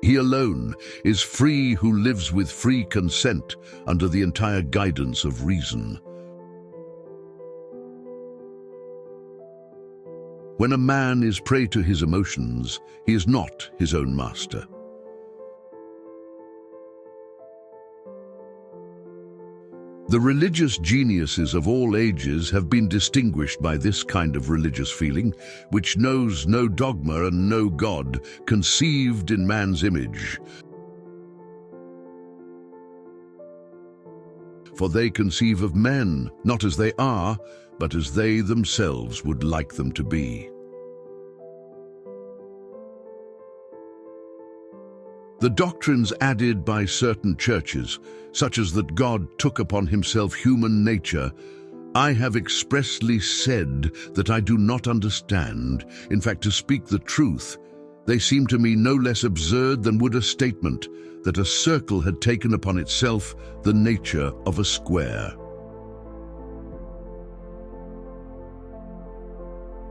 He alone is free who lives with free consent under the entire guidance of reason. When a man is prey to his emotions, he is not his own master. The religious geniuses of all ages have been distinguished by this kind of religious feeling, which knows no dogma and no God, conceived in man's image. For they conceive of men, not as they are, but as they themselves would like them to be. The doctrines added by certain churches, such as that God took upon himself human nature, I have expressly said that I do not understand. In fact, to speak the truth, they seem to me no less absurd than would a statement that a circle had taken upon itself the nature of a square.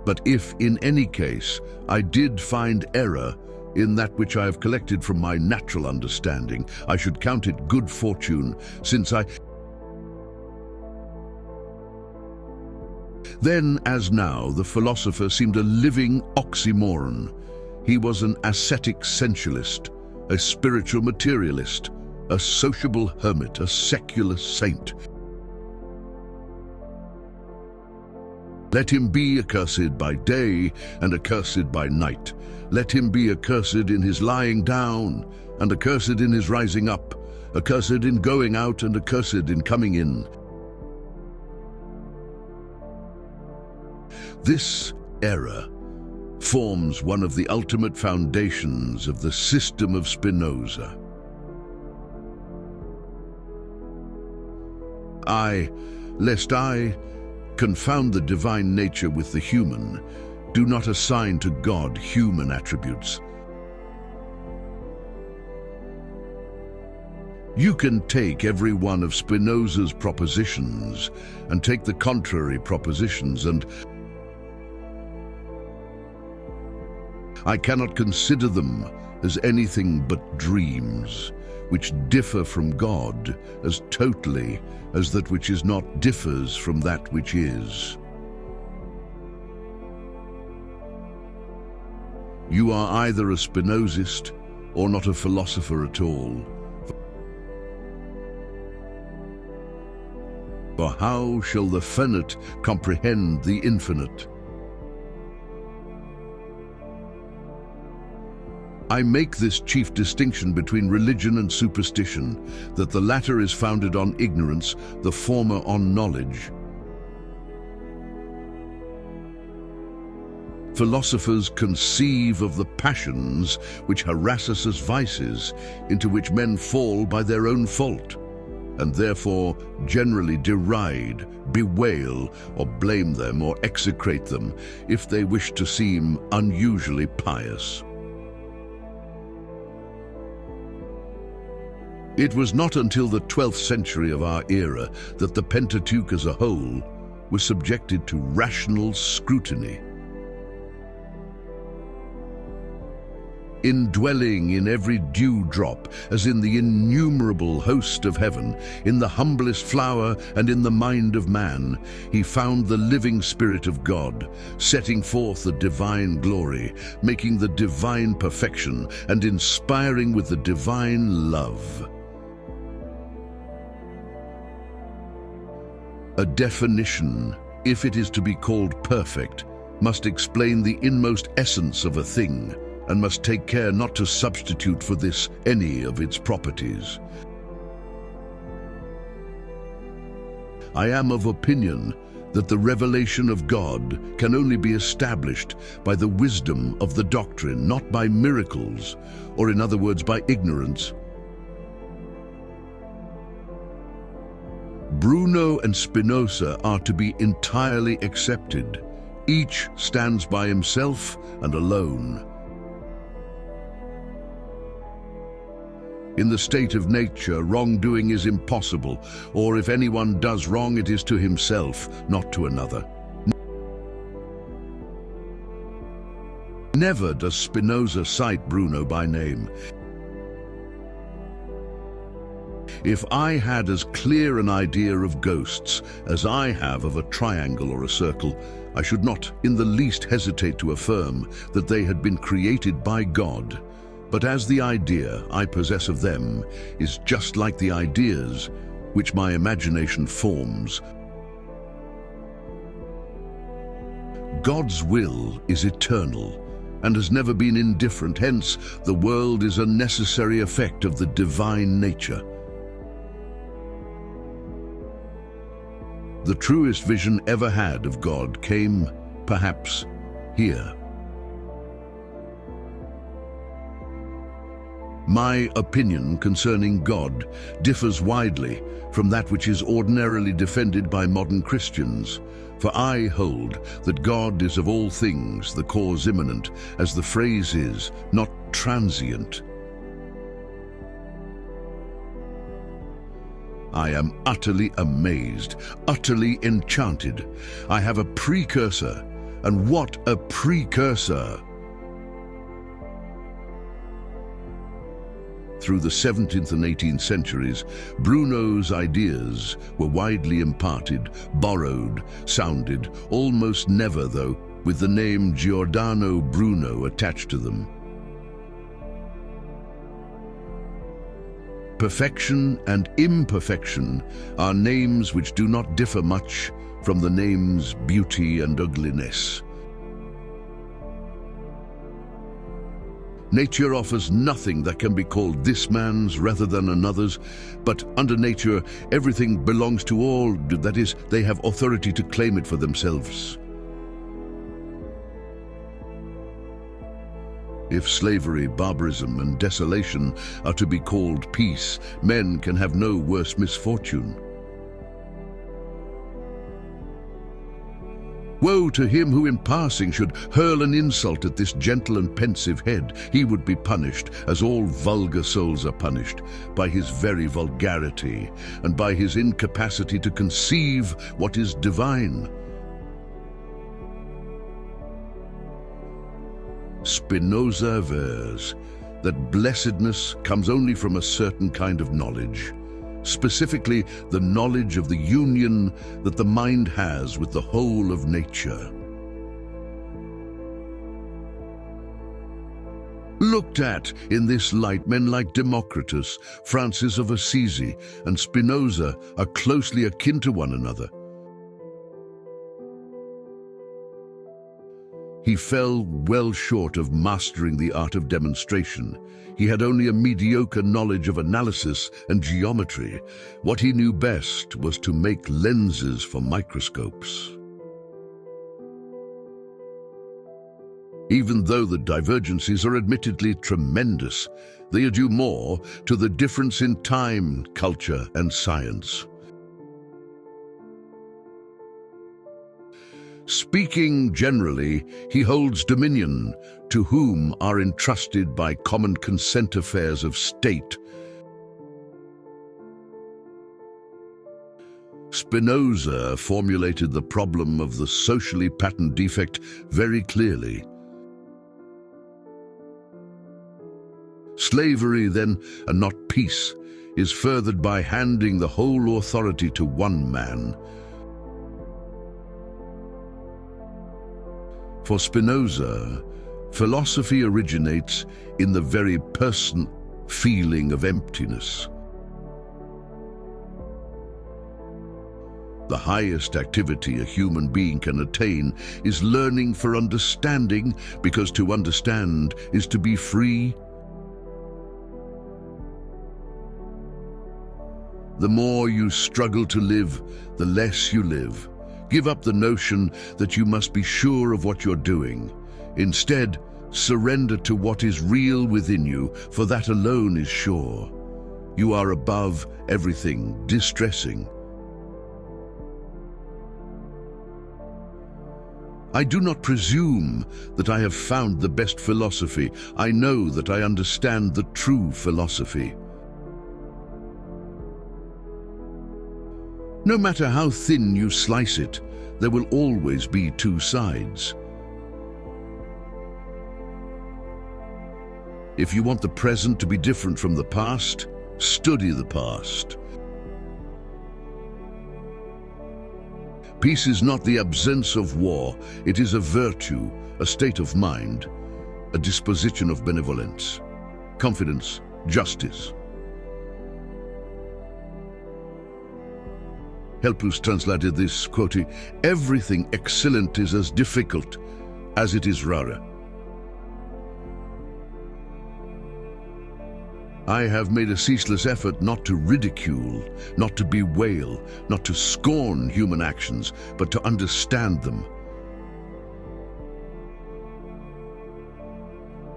But if, in any case, I did find error in that which I have collected from my natural understanding, I should count it good fortune, since Then, as now, the philosopher seemed a living oxymoron. He was an ascetic sensualist, a spiritual materialist, a sociable hermit, a secular saint. Let him be accursed by day and accursed by night. Let him be accursed in his lying down and accursed in his rising up, accursed in going out and accursed in coming in. This error forms one of the ultimate foundations of the system of Spinoza. Lest I confound the divine nature with the human, do not assign to God human attributes. You can take every one of Spinoza's propositions and take the contrary propositions, and I cannot consider them as anything but dreams, which differ from God as totally as that which is not differs from that which is. You are either a Spinozist or not a philosopher at all. For how shall the finite comprehend the infinite? I make this chief distinction between religion and superstition, that the latter is founded on ignorance, the former on knowledge. Philosophers conceive of the passions which harass us as vices, into which men fall by their own fault, and therefore generally deride, bewail, or blame them or execrate them if they wish to seem unusually pious. It was not until the 12th century of our era that the Pentateuch as a whole was subjected to rational scrutiny. Indwelling in every dewdrop, as in the innumerable host of heaven, in the humblest flower and in the mind of man, he found the living Spirit of God, setting forth the divine glory, making the divine perfection, and inspiring with the divine love. A definition, if it is to be called perfect, must explain the inmost essence of a thing, and must take care not to substitute for this any of its properties. I am of opinion that the revelation of God can only be established by the wisdom of the doctrine, not by miracles, or in other words, by ignorance. Bruno and Spinoza are to be entirely accepted. Each stands by himself and alone. In the state of nature, wrongdoing is impossible, or if anyone does wrong, it is to himself, not to another. Never does Spinoza cite Bruno by name. If I had as clear an idea of ghosts as I have of a triangle or a circle, I should not in the least hesitate to affirm that they had been created by God. But as the idea I possess of them is just like the ideas which my imagination forms, God's will is eternal and has never been indifferent. Hence, the world is a necessary effect of the divine nature. The truest vision ever had of God came, perhaps, here. My opinion concerning God differs widely from that which is ordinarily defended by modern Christians, for I hold that God is of all things the cause immanent, as the phrase is, not transient. I am utterly amazed, utterly enchanted. I have a precursor, and what a precursor! Through the 17th and 18th centuries, Bruno's ideas were widely imparted, borrowed, sounded, almost never, though, with the name Giordano Bruno attached to them. Perfection and imperfection are names which do not differ much from the names beauty and ugliness. Nature offers nothing that can be called this man's rather than another's, but under nature everything belongs to all, that is, they have authority to claim it for themselves. If slavery, barbarism, and desolation are to be called peace, men can have no worse misfortune. Woe to him who in passing should hurl an insult at this gentle and pensive head. He would be punished, as all vulgar souls are punished, by his very vulgarity, and by his incapacity to conceive what is divine. Spinoza avers that blessedness comes only from a certain kind of knowledge, specifically the knowledge of the union that the mind has with the whole of nature. Looked at in this light, men like Democritus, Francis of Assisi, and Spinoza are closely akin to one another. He fell well short of mastering the art of demonstration. He had only a mediocre knowledge of analysis and geometry. What he knew best was to make lenses for microscopes. Even though the divergencies are admittedly tremendous, they are due more to the difference in time, culture, and science. Speaking generally, he holds dominion, to whom are entrusted by common consent affairs of state. Spinoza formulated the problem of the socially patent defect very clearly. Slavery, then, and not peace, is furthered by handing the whole authority to one man. For Spinoza, philosophy originates in the very person feeling of emptiness. The highest activity a human being can attain is learning for understanding, because to understand is to be free. The more you struggle to live, the less you live. Give up the notion that you must be sure of what you're doing. Instead, surrender to what is real within you, for that alone is sure. You are above everything distressing. I do not presume that I have found the best philosophy. I know that I understand the true philosophy. No matter how thin you slice it, there will always be two sides. If you want the present to be different from the past, study the past. Peace is not the absence of war, it is a virtue, a state of mind, a disposition of benevolence, confidence, justice. Helpus translated this, quoting, "Everything excellent is as difficult as it is rare." I have made a ceaseless effort not to ridicule, not to bewail, not to scorn human actions, but to understand them.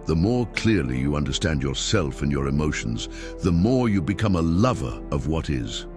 The more clearly you understand yourself and your emotions, the more you become a lover of what is.